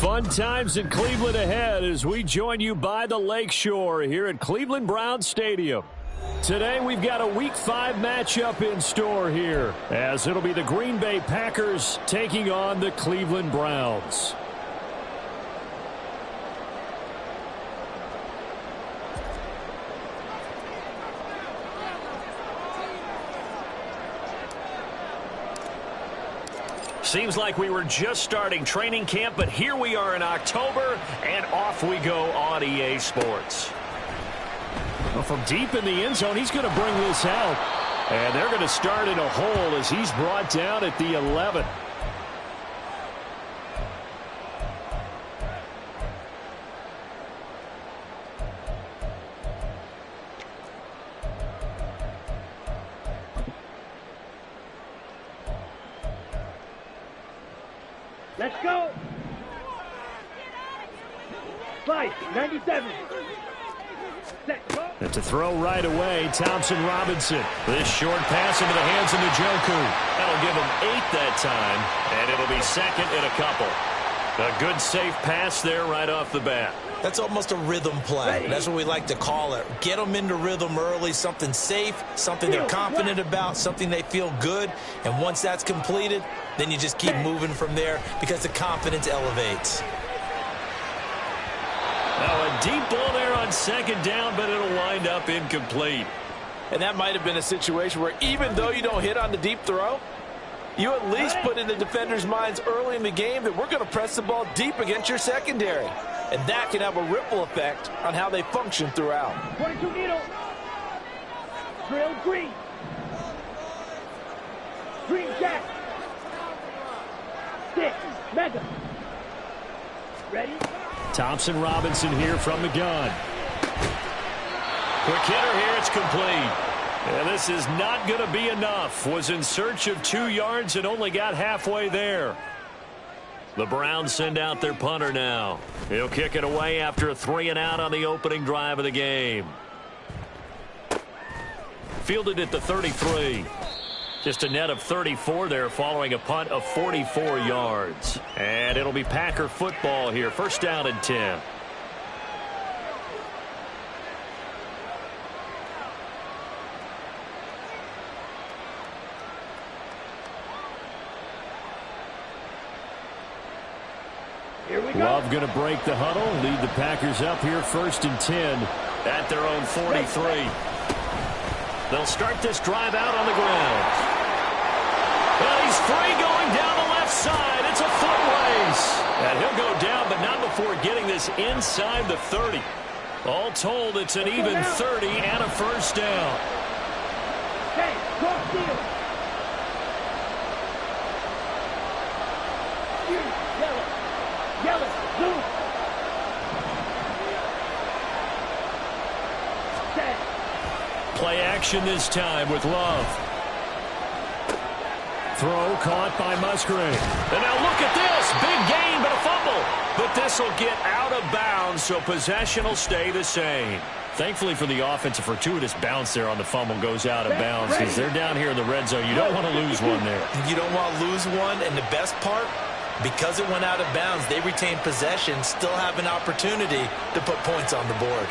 Fun times in Cleveland ahead as we join you by the Lakeshore here at Cleveland Browns Stadium. Today we've got a Week 5 matchup in store here as it'll be the Green Bay Packers taking on the Cleveland Browns. Seems like we were just starting training camp, but here we are in October, and off we go on EA Sports. Well, from deep in the end zone, he's going to bring this out. And they're going to start in a hole as he's brought down at the 11. Let's go. 97. And to throw right away, Thompson Robinson. This short pass into the hands of Njoku. That'll give him 8 that time, and it'll be second in a couple. A good safe pass there right off the bat. That's almost a rhythm play. That's what we like to call it. Get them into rhythm early, something safe, something they're confident about, something they feel good. And once that's completed, then you just keep moving from there because the confidence elevates. Now a deep ball there on second down, but it'll wind up incomplete. And that might have been a situation where even though you don't hit on the deep throw, you at least put in the defenders' minds early in the game that we're going to press the ball deep against your secondary. And that can have a ripple effect on how they function throughout. 22 needle. Drill green. Green jack. Stick. Mega. Ready? Thompson Robinson here from the gun. Quick hitter here, it's complete. And this is not going to be enough. Was in search of 2 yards and only got halfway there. The Browns send out their punter now. He'll kick it away after a 3-and-out on the opening drive of the game. Fielded at the 33. Just a net of 34 there following a punt of 44 yards. And it'll be Packer football here. First down and 10. Here we go. Love going to break the huddle, lead the Packers up here first and 10 at their own 43. They'll start this drive out on the ground. Well, he's free going down the left side. It's a foot race. And he'll go down, but not before getting this inside the 30. All told, it's an even 30 and a first down. Okay, cross field. Yellow, blue. Play action this time with Love. Throw caught by Musgrave. And now look at this. Big gain, but a fumble. But this will get out of bounds, so possession will stay the same. Thankfully for the offense, a fortuitous bounce there on the fumble goes out of bounds because they're down here in the red zone. You don't want to lose one there. You don't want to lose one, and the best part, because it went out of bounds, they retain possession, still have an opportunity to put points on the board.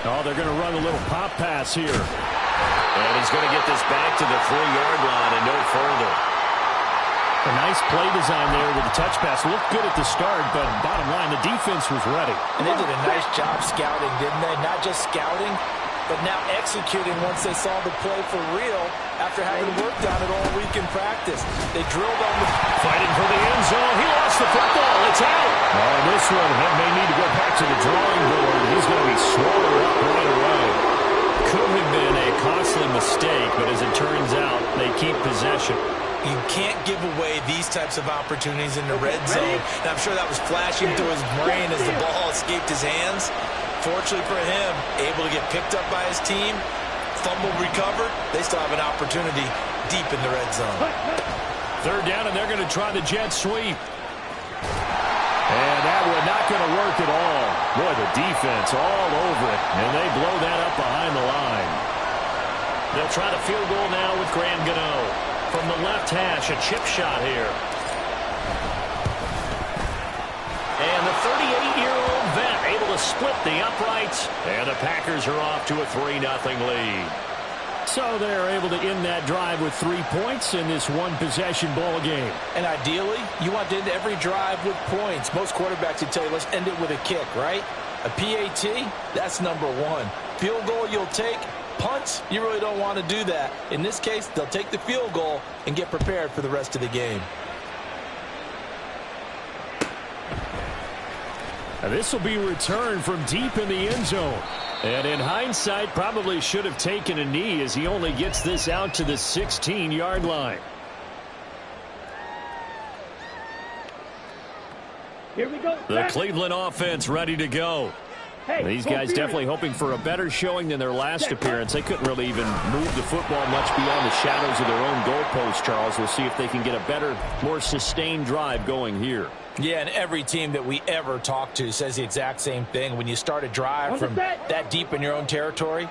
Oh, they're going to run a little pop pass here. And he's going to get this back to the 3-yard line and no further. A nice play design there with the touch pass. Looked good at the start, but bottom line, the defense was ready. And they did a nice job scouting, didn't they? Not just scouting, but now executing once they saw the play for real after having worked on it all week in practice. They drilled on the... Fighting for the end zone. He lost the football. It's out. Oh, this one may need to go back to the drawing board. He's going to be swallowed up right away. Could have been a costly mistake, but as it turns out, they keep possession. You can't give away these types of opportunities in the red zone. And I'm sure that was flashing through his brain as the ball escaped his hands. Fortunately for him, able to get picked up by his team, fumble recovered. They still have an opportunity deep in the red zone. Third down, and they're going to try the jet sweep. And that one not going to work at all. Boy, the defense all over it, and they blow that up behind the line. They'll try the field goal now with Graham Gano. From the left hash, a chip shot here. And the 38-year-old vet able to split the uprights, and the Packers are off to a 3-0 lead. So they're able to end that drive with 3 points in this one-possession ball game. And ideally, you want to end every drive with points. Most quarterbacks would tell you, let's end it with a kick, right? A PAT, that's number one. Field goal you'll take. Punts, you really don't want to do that. In this case, they'll take the field goal and get prepared for the rest of the game. Now this will be returned from deep in the end zone. And in hindsight, probably should have taken a knee as he only gets this out to the 16-yard line. Here we go. The Cleveland offense ready to go. Hey, These guys definitely hoping for a better showing than their last appearance. They couldn't really even move the football much beyond the shadows of their own goalpost, Charles. We'll see if they can get a better, more sustained drive going here. Yeah, and every team that we ever talk to says the exact same thing. When you start a drive from that deep in your own territory,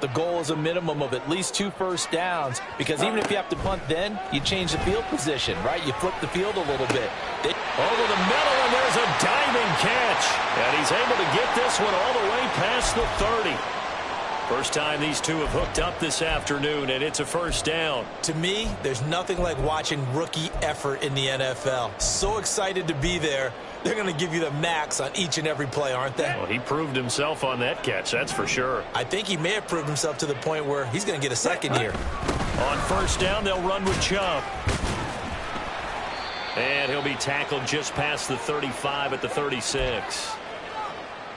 the goal is a minimum of at least 2 first downs, because even if you have to punt then, you change the field position, right? You flip the field a little bit. Over the middle, and there's a diving catch. And he's able to get this one all the way past the 30. First time these two have hooked up this afternoon, and it's a first down. To me, there's nothing like watching rookie effort in the NFL. So excited to be there. They're going to give you the max on each and every play, aren't they? Well, he proved himself on that catch, that's for sure. I think he may have proved himself to the point where he's going to get a second here. On first down, they'll run with Chubb. And he'll be tackled just past the 35 at the 36.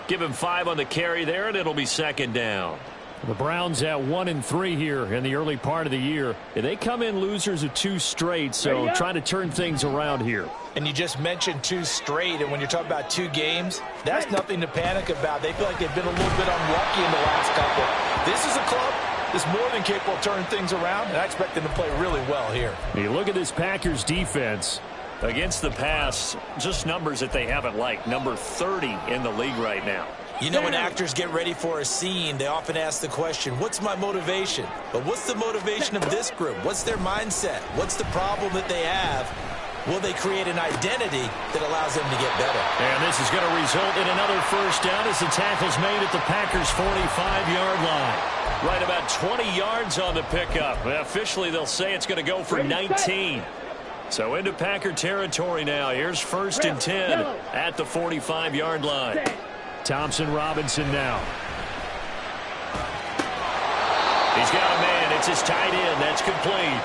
Give him 5 on the carry there, and it'll be second down. The Browns at 1-3 here in the early part of the year. They come in losers of 2 straight, so trying to turn things around here. And you just mentioned 2 straight, and when you're talking about 2 games, that's nothing to panic about. They feel like they've been a little bit unlucky in the last couple. This is a club that's more than capable of turning things around, and I expect them to play really well here. You look at this Packers defense. Against the pass, just numbers that they haven't liked. Number 30 in the league right now. You know, when actors get ready for a scene, they often ask the question, what's my motivation? But what's the motivation of this group? What's their mindset? What's the problem that they have? Will they create an identity that allows them to get better? And this is going to result in another first down as the tackle's made at the Packers' 45-yard line. Right about 20 yards on the pickup. Officially, they'll say it's going to go for 19. So into Packer territory now. Here's first and 10 at the 45-yard line. Thompson Robinson now. He's got a man. It's his tight end. That's complete.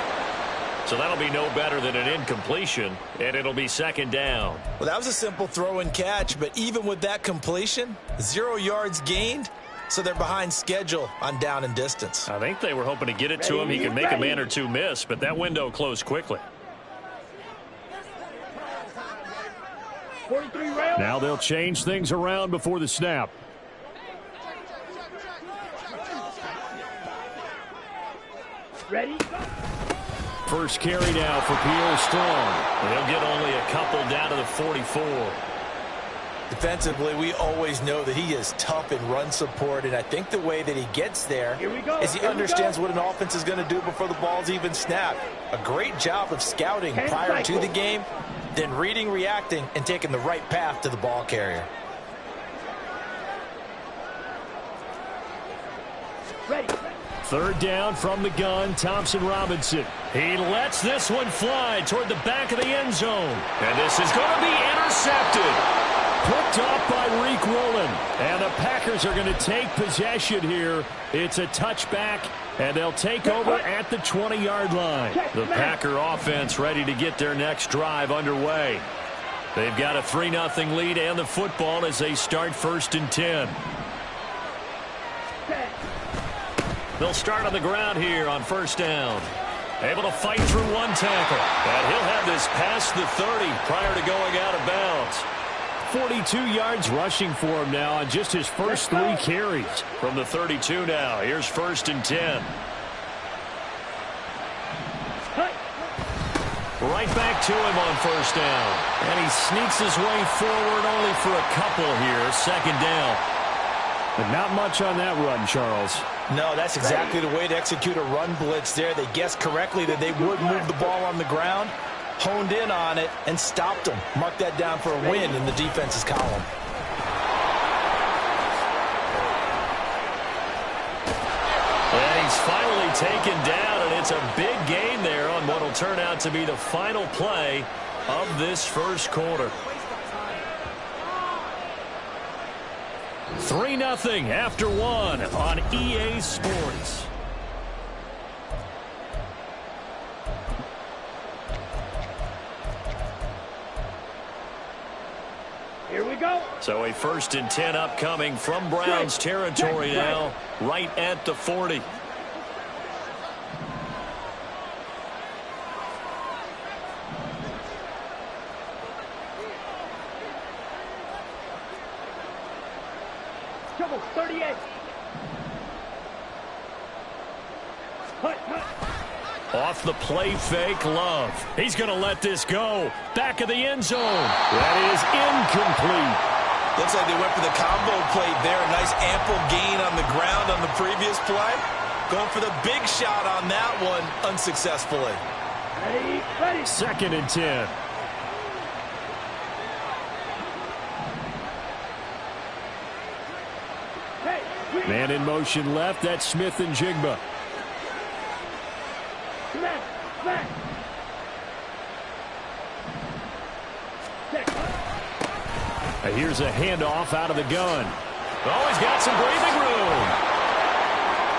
So that'll be no better than an incompletion, and it'll be second down. Well, that was a simple throw and catch, but even with that completion, 0 yards gained, so they're behind schedule on down and distance. I think they were hoping to get it to him. He could make a man or two miss, but that window closed quickly. Now they'll change things around before the snap. Ready? First carry now for Pierre Strong. They'll get only a couple down to the 44. Defensively, we always know that he is tough in run support, and I think the way that he gets there is he understands what an offense is going to do before the ball's even snapped. A great job of scouting prior to the game, then reading, reacting, and taking the right path to the ball carrier. Ready. Third down from the gun, Thompson Robinson. He lets this one fly toward the back of the end zone. And this is going to be intercepted. Picked off by Reek Rowland. And the Packers are going to take possession here. It's a touchback, and they'll take over at the 20-yard line. The Packer offense ready to get their next drive underway. They've got a 3-0 lead and the football as they start first and 10. They'll start on the ground here on first down. Able to fight through one tackle. And he'll have this past the 30 prior to going out of bounds. 42 yards rushing for him now on just his first 3 carries. From the 32 now, here's 1st and 10. Right back to him on 1st down. And he sneaks his way forward only for a couple here. 2nd down. But not much on that run, Charles. No, that's exactly the way to execute a run blitz there. They guessed correctly that they would move the ball on the ground, honed in on it, and stopped them. Mark that down for a win in the defense's column. And he's finally taken down, and it's a big gain there on what will turn out to be the final play of this first quarter. 3-0 after 1 on EA Sports. Here we go. So a 1st and 10 upcoming from Browns territory now, right at the 40. Trouble, 38. Off the play fake, Love. He's going to let this go. Back of the end zone. That is incomplete. Looks like they went for the combo play there. A nice ample gain on the ground on the previous play. Going for the big shot on that one unsuccessfully. Ready. 2nd and 10. Man in motion left. That's Smith and Jigba. Smack. Here's a handoff out of the gun. Oh, he's got some breathing room.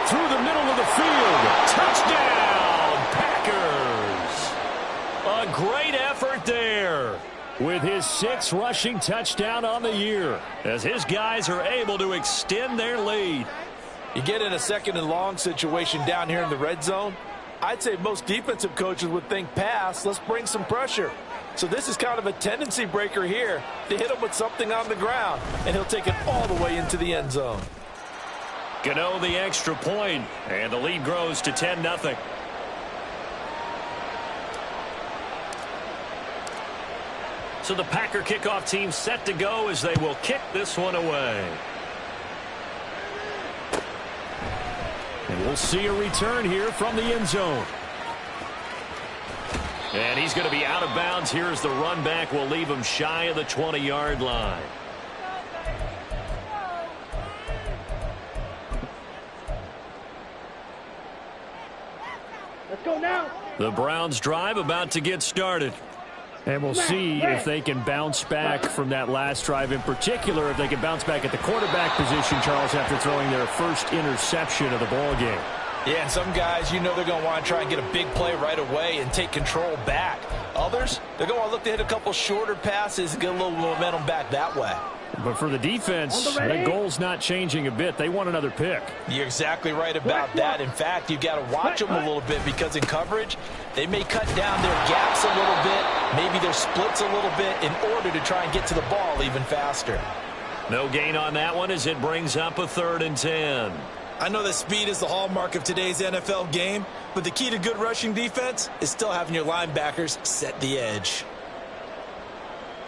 Through the middle of the field. Touchdown, Packers. A great effort there. With his 6th rushing touchdown on the year, as his guys are able to extend their lead. You get in a 2nd and long situation down here in the red zone, I'd say most defensive coaches would think pass, let's bring some pressure. So this is kind of a tendency breaker here to hit him with something on the ground, and he'll take it all the way into the end zone. Gano the extra point, and the lead grows to 10-0. So the Packer kickoff team set to go as they will kick this one away. and we'll see a return here from the end zone. And he's going to be out of bounds here as the run back will leave him shy of the 20-yard line. Let's go now. The Browns drive about to get started. And we'll see if they can bounce back from that last drive, in particular if they can bounce back at the quarterback position, Charles, after throwing their first interception of the ball game. Yeah, and some guys, you know, they're going to want to try and get a big play right away and take control back. Others, they're going to look to hit a couple shorter passes and get a little momentum back that way. But for the defense, that goal's not changing a bit. They want another pick. You're exactly right about that. In fact, you've got to watch them a little bit because in coverage, they may cut down their gaps a little bit, maybe their splits a little bit in order to try and get to the ball even faster. No gain on that one as it brings up a 3rd and 10. I know that speed is the hallmark of today's NFL game, but the key to good rushing defense is still having your linebackers set the edge.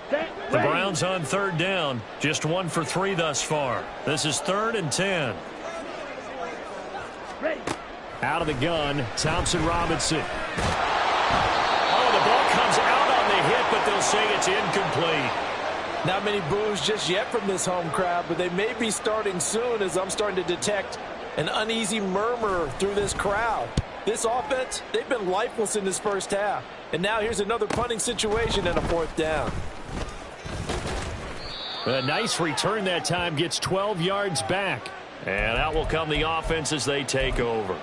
The Browns on 3rd down, just 1 for 3 thus far. This is 3rd and 10. Ready. Out of the gun, Thompson Robinson. Oh, the ball comes out on the hit, but they'll say it's incomplete. Not many boos just yet from this home crowd, but they may be starting soon as I'm starting to detect an uneasy murmur through this crowd. This offense, they've been lifeless in this first half. And now here's another punting situation and a 4th down. A nice return that time, gets 12 yards back. And out will come the offense as they take over.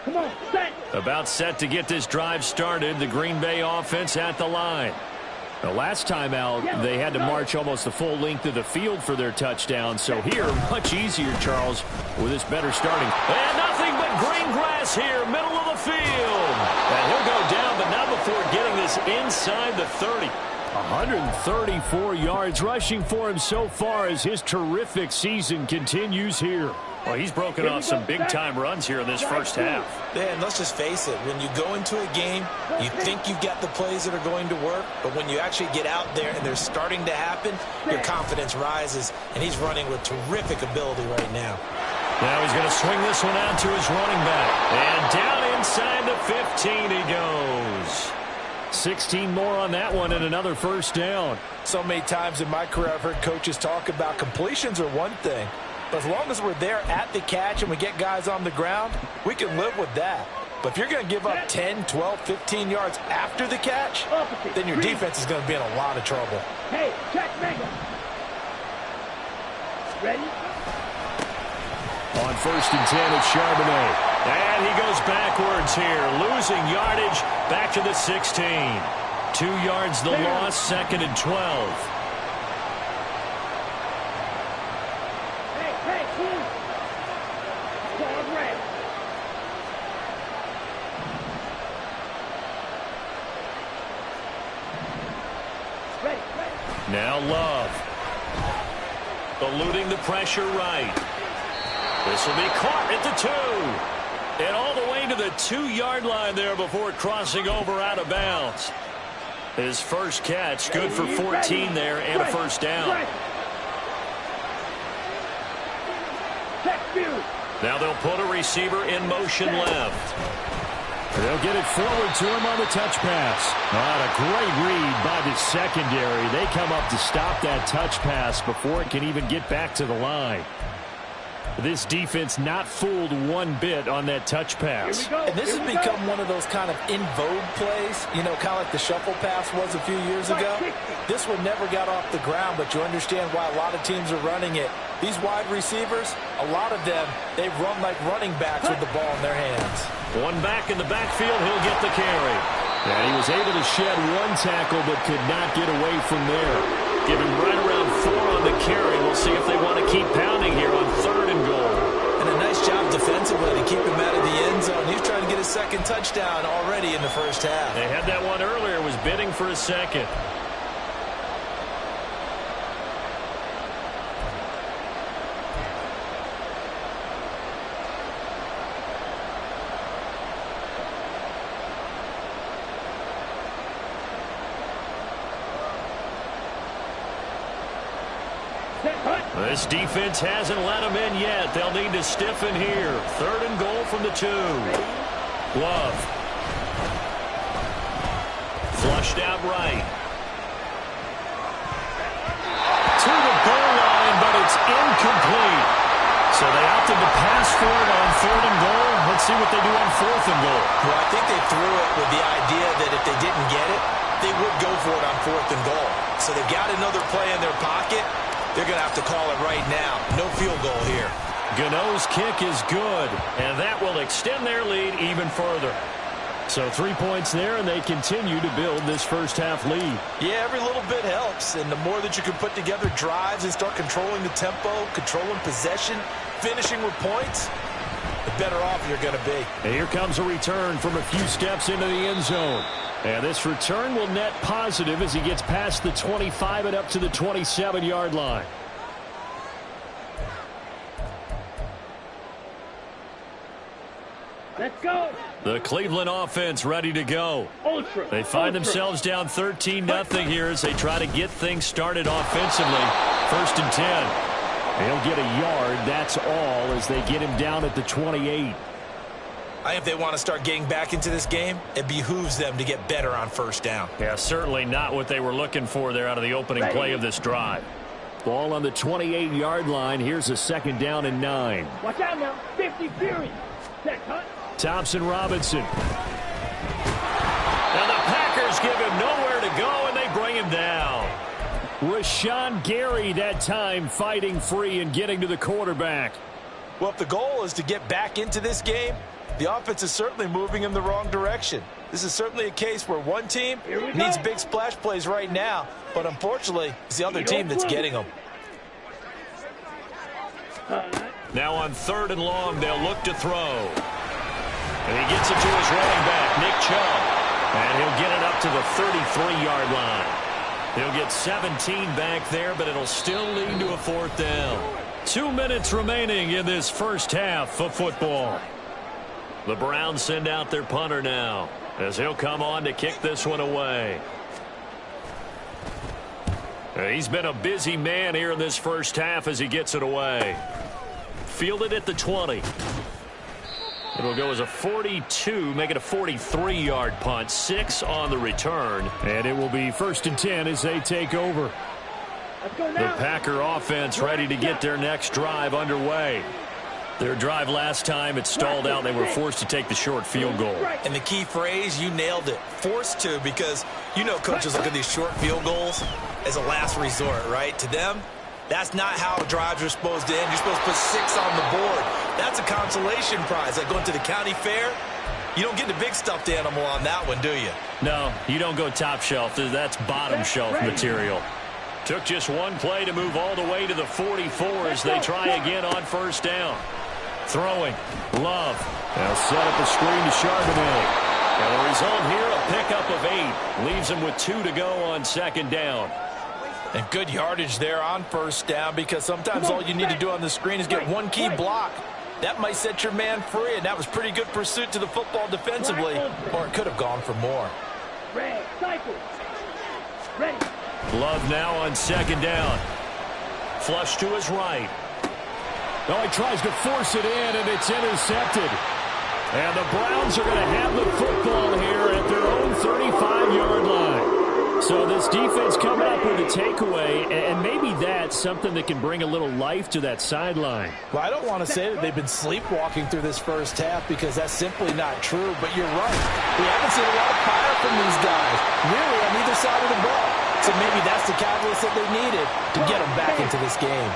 Come Come on, set. About set to get this drive started. The Green Bay offense at the line. The last time out, they had to march almost the full length of the field for their touchdown. So here, much easier, Charles, with this better starting. And nothing but green grass here, middle of the field. And he'll go down, but not before getting this inside the 30. 134 yards rushing for him so far as his terrific season continues here. Well, he's broken off some big-time runs here in this first half. Yeah, and let's just face it. When you go into a game, you think you've got the plays that are going to work, but when you actually get out there and they're starting to happen, your confidence rises, and he's running with terrific ability right now. Now he's going to swing this one out to his running back. And down inside the 15 he goes. 16 more on that one and another first down. So many times in my career I've heard coaches talk about completions are one thing. But as long as we're there at the catch and we get guys on the ground, we can live with that. But if you're going to give up 10, 12, 15 yards after the catch, then your defense is going to be in a lot of trouble. Hey, check Mega. Ready? On first and 10, it's Charbonnet. And he goes backwards here, losing yardage back to the 16. 2 yards the loss, second and 12. Now Love. Eluding the pressure right. This will be caught at the 2. And all the way to the 2-yard line there before crossing over out of bounds. His first catch, good for 14 there and a first down. Now they'll put a receiver in motion left. They'll get it forward to him on the touch pass. A great read by the secondary. They come up to stop that touch pass before it can even get back to the line. This defense not fooled one bit on that touch pass. And this has become one of those kind of in vogue plays, you know, kind of like the shuffle pass was a few years ago. This one never got off the ground, but you understand why a lot of teams are running it. These wide receivers, a lot of them, they run like running backs with the ball in their hands. One back in the backfield, he'll get the carry. And he was able to shed one tackle but could not get away from there. Give him right around 4 on the carry. We'll see if they want to keep pounding here on 3rd and goal. And a nice job defensively to keep him out of the end zone. He's trying to get his second touchdown already in the first half. They had that one earlier, was bidding for a second. This defense hasn't let them in yet. They'll need to stiffen here. 3rd and goal from the 2. Love. Flushed out right. To the goal line, but it's incomplete. So they opted to pass for it on 3rd and goal. Let's see what they do on 4th and goal. Well, I think they threw it with the idea that if they didn't get it, they would go for it on 4th and goal. So they've got another play in their pocket. They're going to have to call it right now. No field goal here. Gano's kick is good, and that will extend their lead even further. So 3 points there, and they continue to build this first half lead. Yeah, every little bit helps, and the more that you can put together drives and start controlling the tempo, controlling possession, finishing with points, the better off you're going to be. And here comes a return from a few steps into the end zone. And this return will net positive as he gets past the 25 and up to the 27-yard line. Let's go. The Cleveland offense ready to go. Ultra. They find themselves down 13-0 here as they try to get things started offensively. 1st and 10. They'll get a yard. That's all as they get him down at the 28. If they want to start getting back into this game, it behooves them to get better on 1st down. Yeah, certainly not what they were looking for there out of the opening play of this drive. Ball on the 28-yard line. Here's a 2nd down and 9. Watch out now. 50 Fury. Set, Hunt. Thompson Robinson. Now the Packers give him nowhere to go, and they bring him down. Rashawn Gary that time fighting free and getting to the quarterback. Well, if the goal is to get back into this game, The offense is certainly moving in the wrong direction. This is certainly a case where one team needs big splash plays right now, but unfortunately, it's the other team that's getting them. Now on 3rd and long, they'll look to throw. And he gets it to his running back, Nick Chubb. And he'll get it up to the 33-yard line. He'll get 17 back there, but it'll still lead to a 4th down. 2 minutes remaining in this first half of football. The Browns send out their punter now, as he'll come on to kick this one away. He's been a busy man here in this first half as he gets it away. Fielded at the 20. It'll go as a 42, make it a 43-yard punt. 6 on the return. And it will be 1st and 10 as they take over. The Packer offense ready to get their next drive underway. Their drive last time, it stalled out. They were forced to take the short field goal. And the key phrase, you nailed it. Forced to, because you know coaches look at these short field goals as a last resort, right? To them, that's not how drives are supposed to end. You're supposed to put 6 on the board. That's a consolation prize. Like going to the county fair, you don't get the big stuffed animal on that one, do you? No, you don't go top shelf. That's bottom shelf material. Took just one play to move all the way to the 44 as they try again on 1st down. Throwing. Love. They'll set up a screen to Charbonnet. And the result here, a pickup of 8. Leaves them with 2 to go on 2nd down. And good yardage there on 1st down, because sometimes all you need to do on the screen is get one key block. That might set your man free, and that was pretty good pursuit to the football defensively, or it could have gone for more. Love now on 2nd down. Flush to his right. No, he tries to force it in, and it's intercepted. And the Browns are going to have the football here at their own 35-yard line. So this defense coming up with a takeaway, and maybe that's something that can bring a little life to that sideline. Well, I don't want to say that they've been sleepwalking through this first half, because that's simply not true, but you're right. We haven't seen a lot of fire from these guys, really, on either side of the ball. So maybe that's the catalyst that they needed to get them back into this game.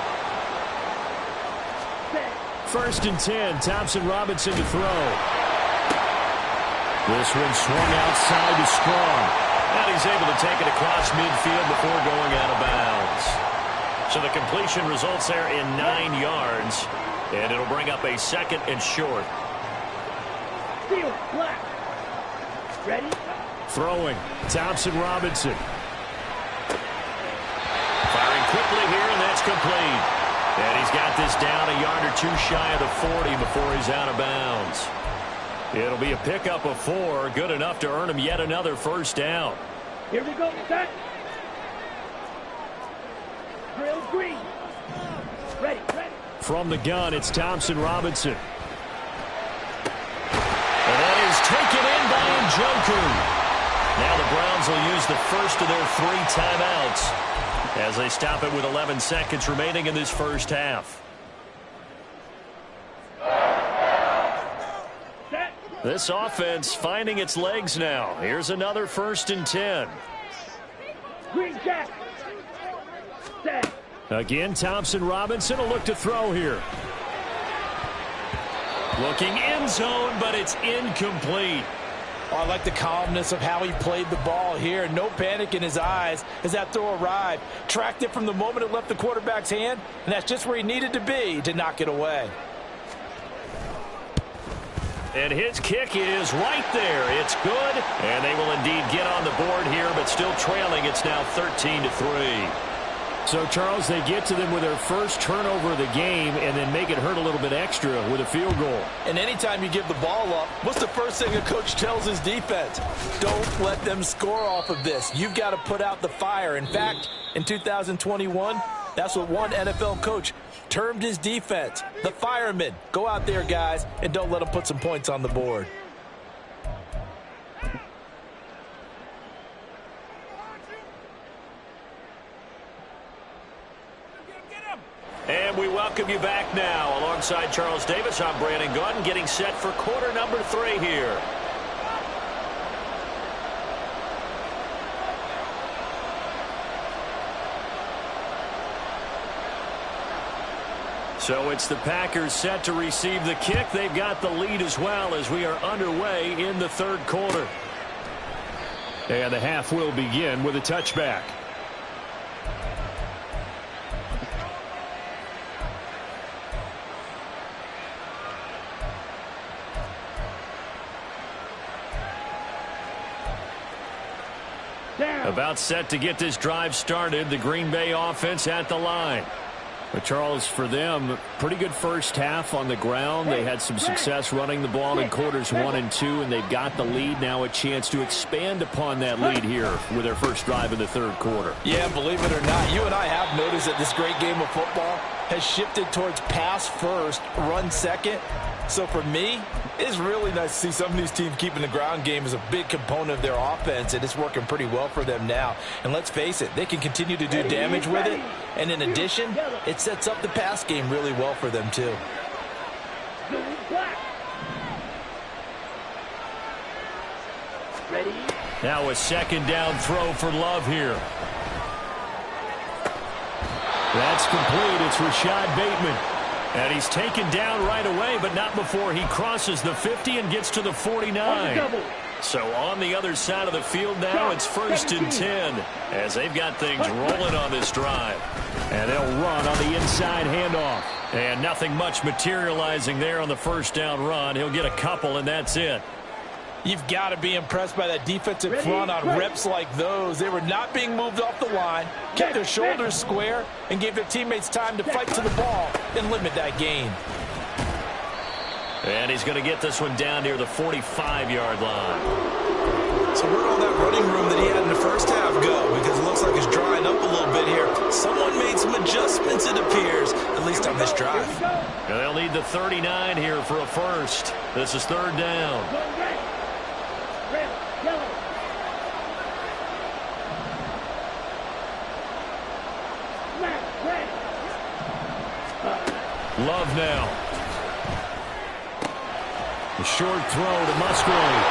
1st and 10, Thompson-Robinson to throw. This one swung outside to Strong. And he's able to take it across midfield before going out of bounds. So the completion results there in 9 yards. And it'll bring up a 2nd and short. Ready? Throwing. Thompson-Robinson. Firing quickly here, and that's complete. And he's got this down a yard or 2 shy of the 40 before he's out of bounds. It'll be a pickup of 4, good enough to earn him yet another 1st down. Here we go, set. Drill green. Ready. From the gun, it's Thompson-Robinson. And that is taken in by Njoku. Now the Browns will use the first of their 3 timeouts as they stop it with 11 seconds remaining in this first half. This offense finding its legs now. Here's another 1st and 10. Green jack. Set. Again, Thompson-Robinson will look to throw here. Looking end zone, but it's incomplete. Oh, I like the calmness of how he played the ball here. No panic in his eyes as that throw arrived. Tracked it from the moment it left the quarterback's hand, and that's just where he needed to be to knock it away. And his kick is right there. It's good, and they will indeed get on the board here, but still trailing. It's now 13-3. So, Charles, they get to them with their first turnover of the game and then make it hurt a little bit extra with a field goal. And anytime you give the ball up, what's the first thing a coach tells his defense? Don't let them score off of this. You've got to put out the fire. In fact, in 2021, that's what one NFL coach termed his defense, the firemen. Go out there, guys, and don't let them put some points on the board. And we welcome you back now. Alongside Charles Davis, I'm Brandon Gunn, getting set for quarter number 3 here. So it's the Packers set to receive the kick. They've got the lead as well as we are underway in the third quarter. And the half will begin with a touchback. About set to get this drive started. The Green Bay offense at the line. But Charles, for them, pretty good first half on the ground. They had some success running the ball in quarters 1 and 2, and they've got the lead. Now a chance to expand upon that lead here with their first drive in the third quarter. Yeah, believe it or not, you and I have noticed that this great game of football has shifted towards pass first, run second. So for me, it's really nice to see some of these teams keeping the ground game as a big component of their offense, and it's working pretty well for them now. And let's face it, they can continue to do damage with it. And in addition, it sets up the pass game really well for them too. Ready? Now a second down throw for Love here. That's complete. It's Rashad Bateman. And he's taken down right away, but not before he crosses the 50 and gets to the 49. So on the other side of the field now, it's 1st and 10 as they've got things rolling on this drive. And they'll run on the inside handoff. And nothing much materializing there on the first down run. He'll get a couple, and that's it. You've got to be impressed by that defensive front on reps like those. They were not being moved off the line, kept their shoulders square, and gave their teammates time to fight to the ball and limit that gain. And he's going to get this one down near the 45-yard line. So where'd all that running room that he had in the first half go? Because it looks like it's drying up a little bit here. Someone made some adjustments, it appears, at least on this drive. And they'll need the 39 here for a first. This is third down. Love now. The short throw to Musgrave.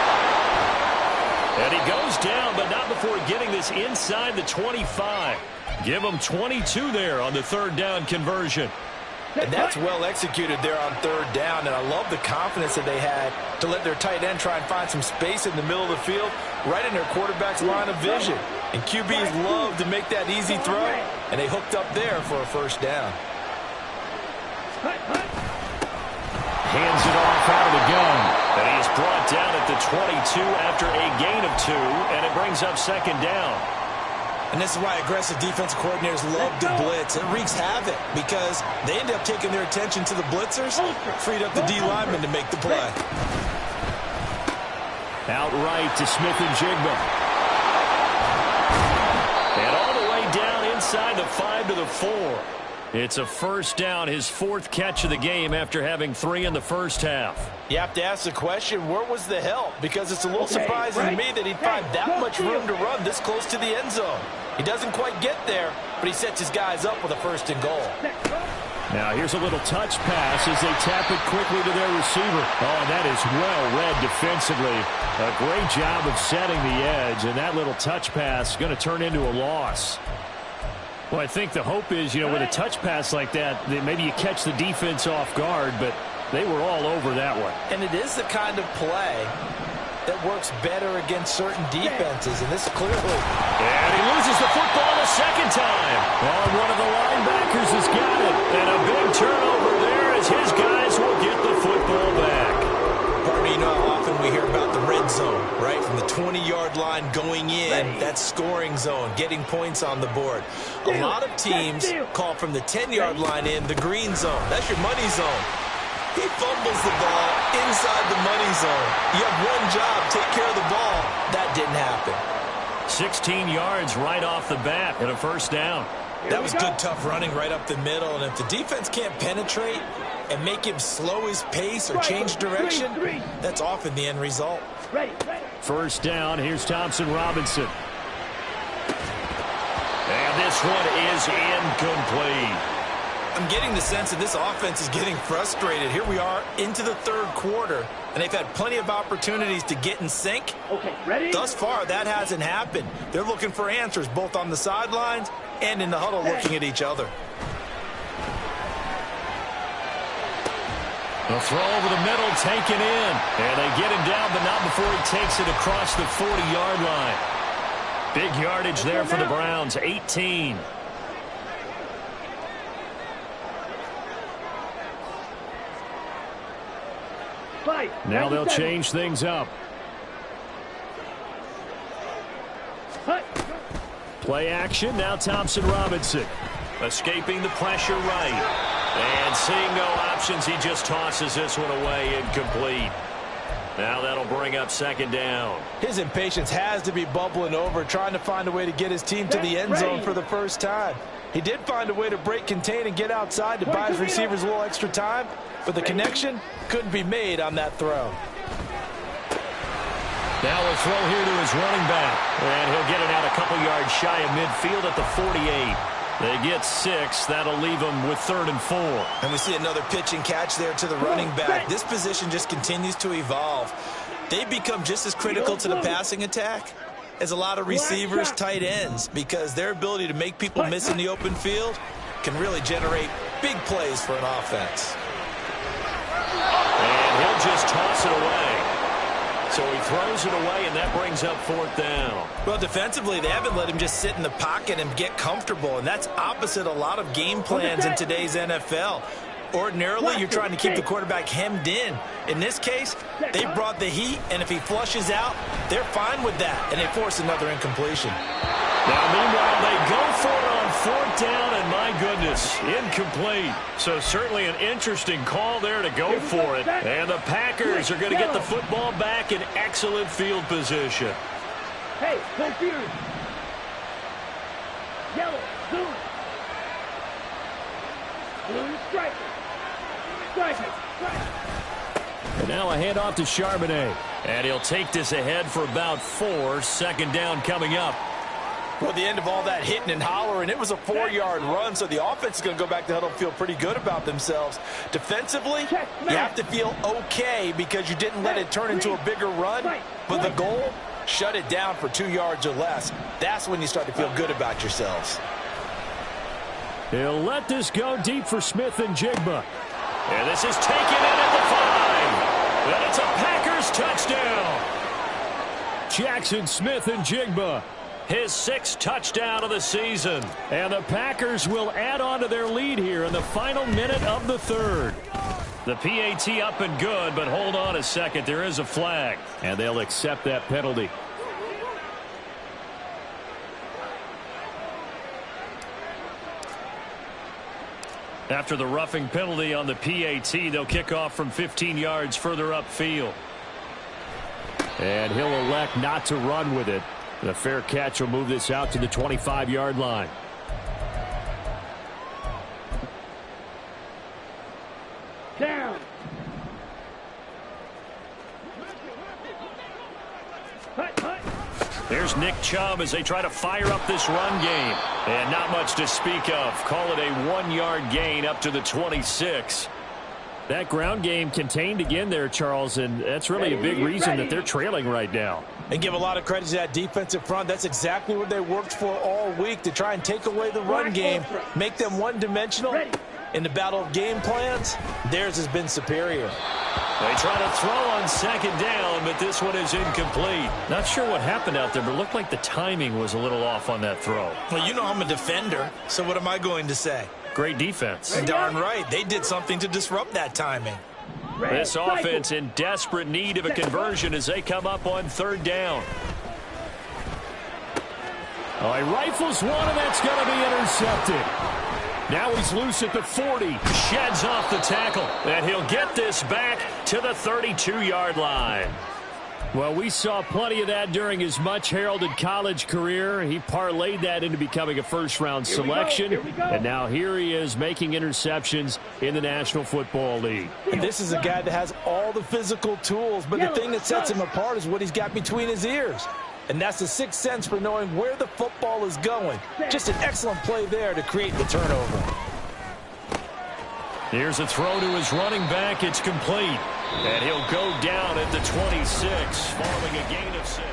And he goes down, but not before getting this inside the 25. Give him 22 there on the third down conversion. And that's well executed there on third down, and I love the confidence that they had to let their tight end try and find some space in the middle of the field, right in their quarterback's line of vision. And QBs love to make that easy throw, and they hooked up there for a first down. Hands it off out of the gun. And he is brought down at the 22 after a gain of 2, and it brings up second down. And this is why aggressive defensive coordinators love to blitz. It wreaks havoc because they end up taking their attention to the blitzers, freed up the D lineman to make the play. Outright to Smith and Jigba. And all the way down inside the 5 to the 4. It's a first down, his 4th catch of the game after having 3 in the first half. You have to ask the question, where was the help? Because it's a little surprising to me that he'd find that much room to run this close to the end zone. He doesn't quite get there, but he sets his guys up with a 1st and goal. Now here's a little touch pass as they tap it quickly to their receiver. Oh, and that is well read defensively. A great job of setting the edge, and that little touch pass is going to turn into a loss. Well, I think the hope is, with a touch pass like that maybe you catch the defense off guard, but they were all over that one. And it is the kind of play that works better against certain defenses, and this clearly. And he loses the football the second time. Oh, one of the linebackers has got it. And a big turnover there as his guys will get the football back. Partner, you know how often we hear about the red zone, right? From the 20-yard line going in, that scoring zone, getting points on the board. A lot of teams call from the 10-yard line in the green zone. That's your money zone. He fumbles the ball inside the money zone. You have one job, take care of the ball. That didn't happen. 16 yards right off the bat and a first down. That was good, tough running right up the middle. And if the defense can't penetrate and make him slow his pace or change direction, that's often the end result. First down, here's Thompson Robinson. And this one is incomplete. I'm getting the sense that this offense is getting frustrated. Here we are into the third quarter, and they've had plenty of opportunities to get in sync. Okay, ready? Thus far, that hasn't happened. They're looking for answers both on the sidelines and in the huddle looking at each other. The throw over the middle, taken in. And they get him down, but not before he takes it across the 40-yard line. Big yardage there for the Browns, 18. Now they'll change things up. Play action, now Thompson Robinson. Escaping the pressure right. And seeing no options, he just tosses this one away, incomplete. Now that'll bring up second down. His impatience has to be bubbling over, trying to find a way to get his team to the end zone for the first time. He did find a way to break contain and get outside to buy his receivers a little extra time, but the connection couldn't be made on that throw. Now a throw here to his running back. And he'll get it out a couple yards shy of midfield at the 48. They get 6. That'll leave them with 3rd and 4. And we see another pitch and catch there to the running back. This position just continues to evolve. They become just as critical to the passing attack as a lot of receivers, tight ends, because their ability to make people miss in the open field can really generate big plays for an offense. And he'll just toss it away. So he throws it away, and that brings up 4th down. Well, defensively, they haven't let him just sit in the pocket and get comfortable, and that's opposite a lot of game plans in today's NFL. Ordinarily, you're trying to keep the quarterback hemmed in. In this case, they brought the heat, and if he flushes out, they're fine with that, and they force another incompletion. Now, meanwhile, they go for it on 4th down, and my goodness, incomplete. So certainly an interesting call there to go for it. And the Packers are going to get the football back in excellent field position. Hey, go Fury. Yellow, blue. Blue, striker. Striker, striker. And now a handoff to Charbonnet. And he'll take this ahead for about 4. 2nd down coming up. Well, the end of all that hitting and hollering, it was a 4-yard run, so the offense is going to go back to the huddle and feel pretty good about themselves. Defensively, you have to feel okay because you didn't let it turn into a bigger run, but the goal, shut it down for 2 yards or less. That's when you start to feel good about yourselves. He'll let this go deep for Smith and Jigba. And this is taken in at the 5. And it's a Packers touchdown. Jackson Smith and Jigba. His 6th touchdown of the season. And the Packers will add on to their lead here in the final minute of the 3rd. The PAT up and good, but hold on a second. There is a flag. And they'll accept that penalty. After the roughing penalty on the PAT, they'll kick off from 15 yards further upfield. And he'll elect not to run with it. The fair catch will move this out to the 25-yard line. Down. There's Nick Chubb as they try to fire up this run game. And not much to speak of. Call it a 1-yard gain up to the 26. That ground game contained again there, Charles, and that's really a big reason that they're trailing right now. And give a lot of credit to that defensive front. That's exactly what they worked for all week, to try and take away the run game, make them one-dimensional. In the battle of game plans, theirs has been superior. They try to throw on 2nd down, but this one is incomplete. Not sure what happened out there, but it looked like the timing was a little off on that throw. Well, you know I'm a defender, so what am I going to say? Great defense. Darn right. They did something to disrupt that timing. This offense in desperate need of a conversion as they come up on 3rd down. Oh, he rifles one, and that's going to be intercepted. Now he's loose at the 40. Sheds off the tackle. And he'll get this back to the 32-yard line. Well, we saw plenty of that during his much-heralded college career. He parlayed that into becoming a first-round selection. And now here he is making interceptions in the National Football League. And this is a guy that has all the physical tools, but the thing that sets him apart is what he's got between his ears. And that's the sixth sense for knowing where the football is going. Just an excellent play there to create the turnover. Here's a throw to his running back. It's complete. And he'll go down at the 26, following a gain of 6.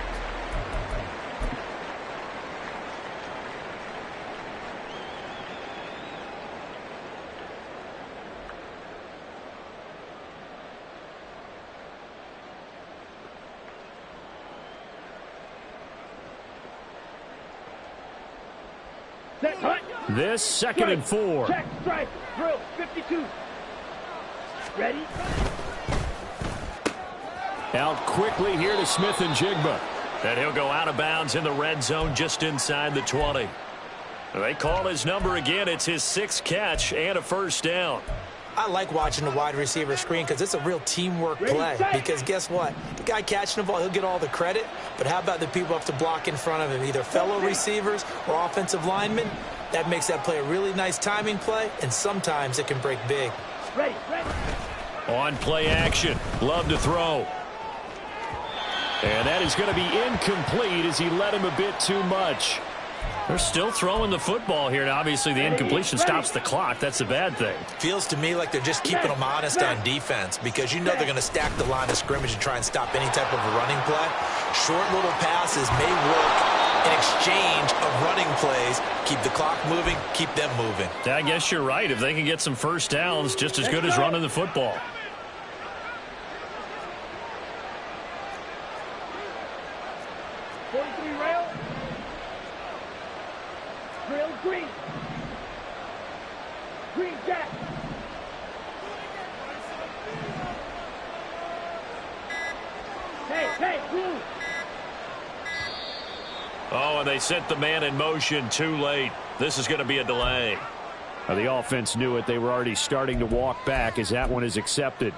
Set, hut. This 2nd and 4. Check, strike, drill, 52. Ready? Out quickly here to Smith and Jigba. And he'll go out of bounds in the red zone just inside the 20. They call his number again. It's his 6th catch and a first down. I like watching the wide receiver screen because it's a real teamwork play. Because guess what? The guy catching the ball, he'll get all the credit. But how about the people have to block in front of him, either fellow receivers or offensive linemen? That makes that play a really nice timing play, and sometimes it can break big. Ready, ready. On play action. Love to throw. And that is going to be incomplete as he led him a bit too much. They're still throwing the football here. Now, obviously, the incompletion stops the clock. That's a bad thing. Feels to me like they're just keeping them honest on defense because you know they're going to stack the line of scrimmage and try and stop any type of a running play. Short little passes may work in exchange of running plays. Keep the clock moving, keep them moving. I guess you're right. If they can get some first downs, just as good as running the football. Green. Green jack. Hey, blue. Oh, and they sent the man in motion too late. This is going to be a delay. Now, the offense knew it. They were already starting to walk back as that one is accepted.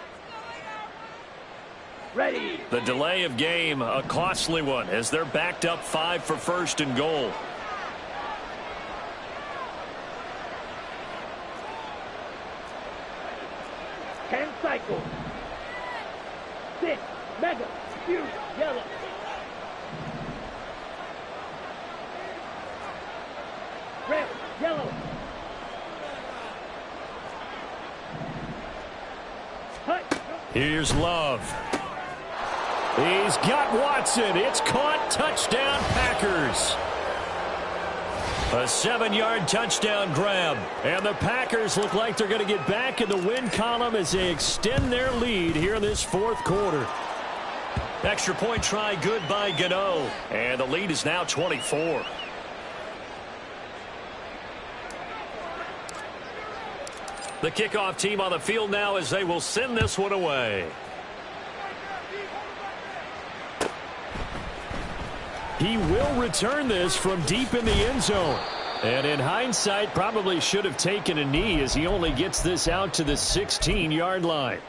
Ready. The delay of game, a costly one, as they're backed up 5 for 1st and goal. Can cycle. 6, mega, huge, yellow. Red, yellow. Hut. Here's Love. He's got Watson. It's caught. Touchdown, Packers. A 7-yard touchdown grab. And the Packers look like they're going to get back in the win column as they extend their lead here in this 4th quarter. Extra point try good by Gano. And the lead is now 24. The kickoff team on the field now as they will send this one away. He will return this from deep in the end zone. And in hindsight, probably should have taken a knee as he only gets this out to the 16-yard line.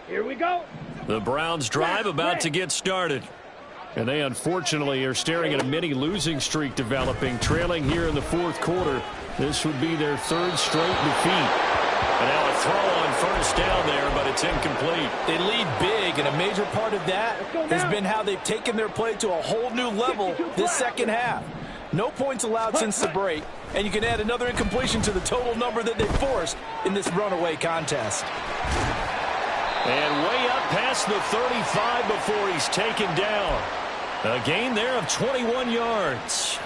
Here we go. The Browns drive about to get started. And they unfortunately are staring at a mini losing streak developing, trailing here in the 4th quarter. This would be their 3rd straight defeat. And now a throw on first down there, but it's incomplete. They lead big, and a major part of that has been how they've taken their play to a whole new level this second half. No points allowed since the break, and you can add another incompletion to the total number that they forced in this runaway contest. And way up past the 35 before he's taken down. A gain there of 21 yards.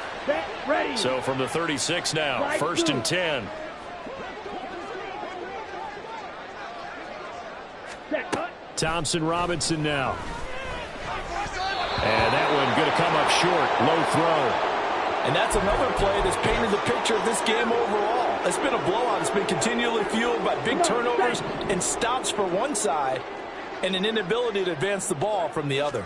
Ready. So from the 36 now, 1st and 10. Thompson Robinson now. And that one going to come up short. Low throw. And that's another play that's painted the picture of this game overall. It's been a blowout. It's been continually fueled by big turnovers and stops for one side and an inability to advance the ball from the other.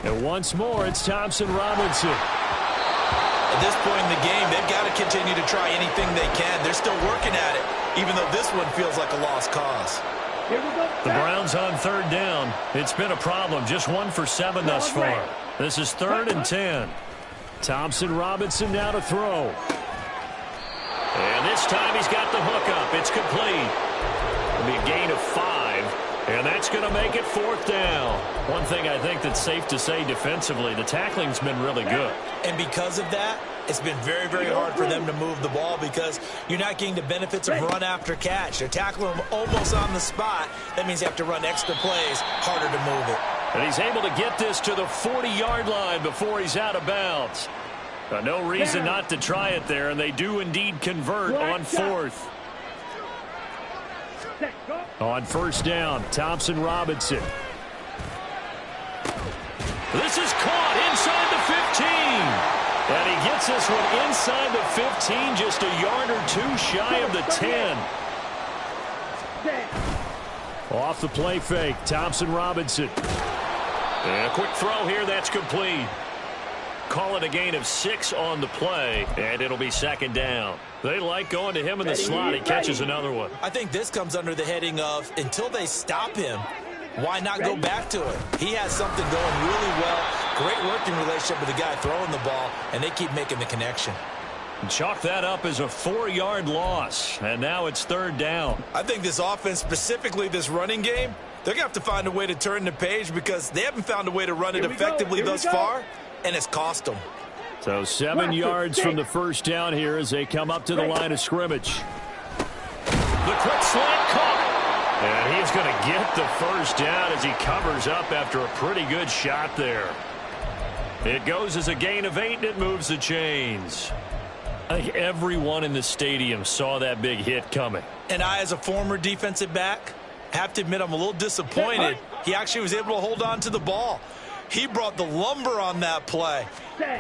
And once more, it's Thompson Robinson. At this point in the game, they've got to continue to try anything they can. They're still working at it, even though this one feels like a lost cause. Here we go. The Browns on 3rd down. It's been a problem. Just 1 for 7 thus far. This is 3rd and 10. Thompson Robinson now to throw. And this time he's got the hook up. It's complete. It'll be a gain of 5. And that's going to make it 4th down. One thing I think that's safe to say defensively, the tackling's been really good. And because of that, it's been very, very hard for them to move the ball because you're not getting the benefits of run after catch. They're tackling them almost on the spot. That means they have to run extra plays, harder to move it. And he's able to get this to the 40-yard line before he's out of bounds. No reason not to try it there, and they do indeed convert on 4th. On 1st down, Thompson Robinson. This is caught inside the 15. this one inside the 15, just a yard or two shy of the 10. Off the play fake, Thompson Robinson. And a quick throw here, that's complete. Call it a gain of 6 on the play, and it'll be second down. They like going to him in the slot. He catches another one. I think this comes under the heading of, until they stop him, why not go back to it? He has something going really well. Great working relationship with the guy throwing the ball, and they keep making the connection. Chalk that up as a 4-yard loss, and now it's third down. I think this offense, specifically this running game, they're going to have to find a way to turn the page because they haven't found a way to run it effectively thus far, and it's cost them. So 7 yards from the first down here as they come up to the line of scrimmage. The quick slant caught. And he's going to get the first down as he covers up after a pretty good shot there. It goes as a gain of 8, and it moves the chains. I think everyone in the stadium saw that big hit coming. And I, as a former defensive back, have to admit I'm a little disappointed. He actually was able to hold on to the ball. He brought the lumber on that play.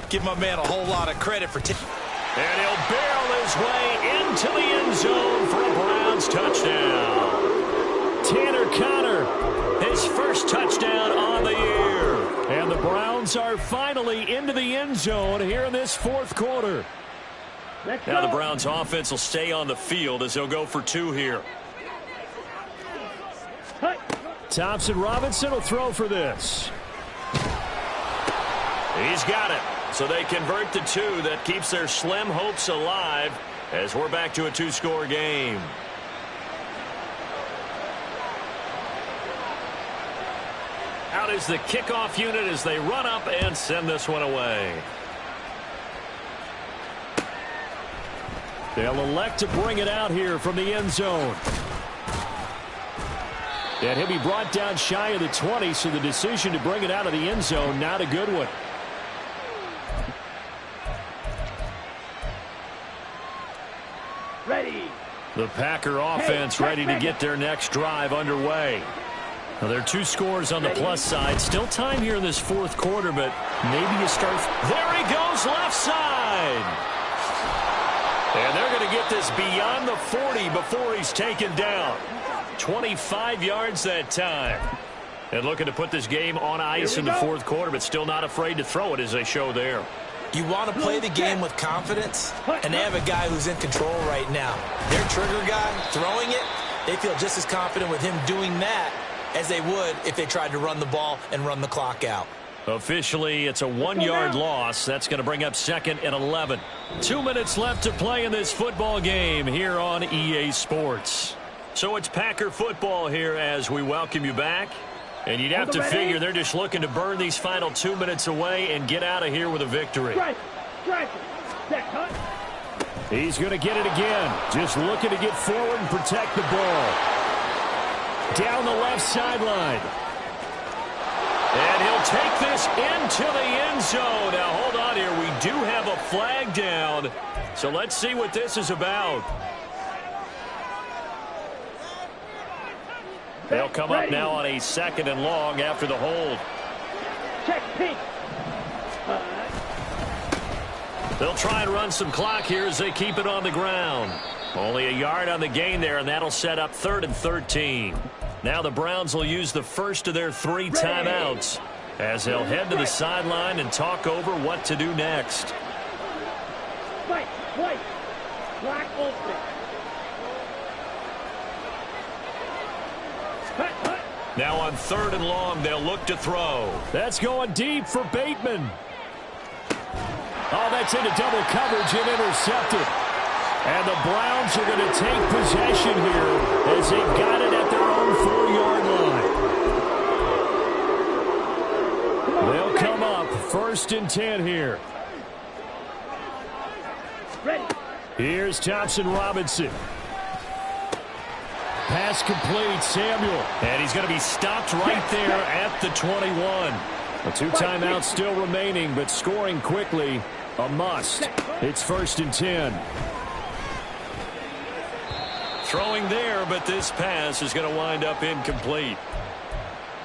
Give my man a whole lot of credit for taking. And he'll barrel his way into the end zone for a Browns touchdown. Tanner Conner, his first touchdown on the year. And the Browns are finally into the end zone here in this fourth quarter. Now the Browns offense will stay on the field as they'll go for 2 here. Thompson Robinson will throw for this. He's got it. So they convert the 2. That keeps their slim hopes alive as we're back to a 2-score game. Out is the kickoff unit as they run up and send this one away. They'll elect to bring it out here from the end zone. And he'll be brought down shy of the 20, so the decision to bring it out of the end zone, not a good one. Ready. The Packer offense ready to get their next drive underway. Now, there are 2 scores on the plus side. Still time here in this fourth quarter, but maybe you start. There he goes, left side. And they're going to get this beyond the 40 before he's taken down. 25 yards that time. And looking to put this game on ice in the fourth quarter, but still not afraid to throw it as they show there. You want to play the game with confidence, and they have a guy who's in control right now. Their trigger guy throwing it, they feel just as confident with him doing that as they would if they tried to run the ball and run the clock out. Officially, it's a 1-yard loss. That's going to bring up 2nd and 11. 2 minutes left to play in this football game here on EA Sports. So it's Packer football here as we welcome you back. And you'd have to figure they're just looking to burn these final 2 minutes away and get out of here with a victory. He's going to get it again. Just looking to get forward and protect the ball. Down the left sideline. And he'll take this into the end zone. Now, hold on here. We do have a flag down. So let's see what this is about. They'll come up now on a 2nd and long after the hold. Check pink. They'll try and run some clock here as they keep it on the ground. Only a yard on the gain there, and that'll set up 3rd and 13. Now the Browns will use the first of their 3 timeouts as they'll head to the sideline and talk over what to do next. White, black, open. Now on 3rd and long, they'll look to throw. That's going deep for Bateman. Oh, that's into double coverage and intercepted. And the Browns are going to take possession here as they've got it at their own 4-yard line. They'll come up 1st and 10 here. Ready. Here's Thompson Robinson. Pass complete, Samuel. And he's going to be stopped right there at the 21. The 2 timeouts still remaining, but scoring quickly, a must. It's 1st and 10. Throwing there, but this pass is going to wind up incomplete.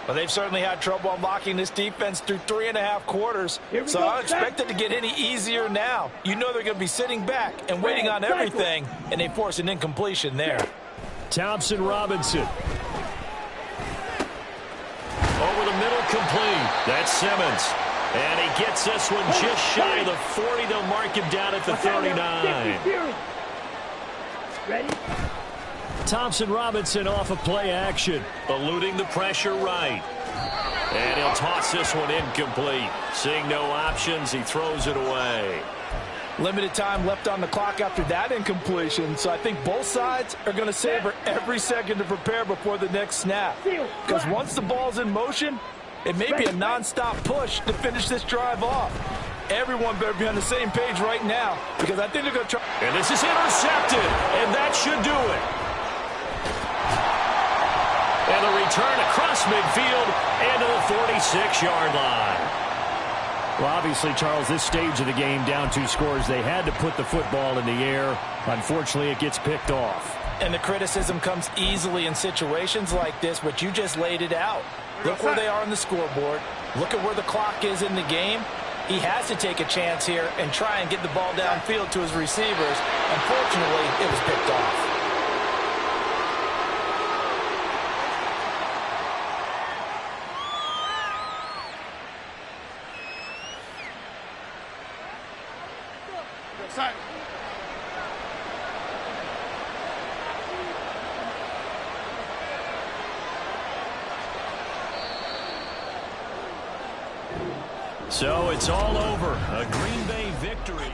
Well, they've certainly had trouble unlocking this defense through 3.5 quarters, Here so we go, I don't expect it to get any easier now. You know they're going to be sitting back and waiting on everything, and they force an incompletion there. Thompson Robinson. Over the middle, complete. That's Simmons. And he gets this one just shy of the 40. They'll mark him down at the 39. Ready? Thompson Robinson off of play action. Eluding the pressure right. And he'll toss this one incomplete. Seeing no options, he throws it away. Limited time left on the clock after that incompletion, so I think both sides are going to savor every second to prepare before the next snap. Because once the ball's in motion, it may be a non-stop push to finish this drive off. Everyone better be on the same page right now, because I think they're going to try. And this is intercepted, and that should do it. And the return across midfield and to the 46-yard line. Well, obviously, Charles, this stage of the game, down 2 scores, they had to put the football in the air. Unfortunately, it gets picked off. And the criticism comes easily in situations like this, but you just laid it out. Look where they are on the scoreboard. Look at where the clock is in the game. He has to take a chance here and try and get the ball downfield to his receivers. Unfortunately, it was picked off. So it's all over. A Green Bay victory.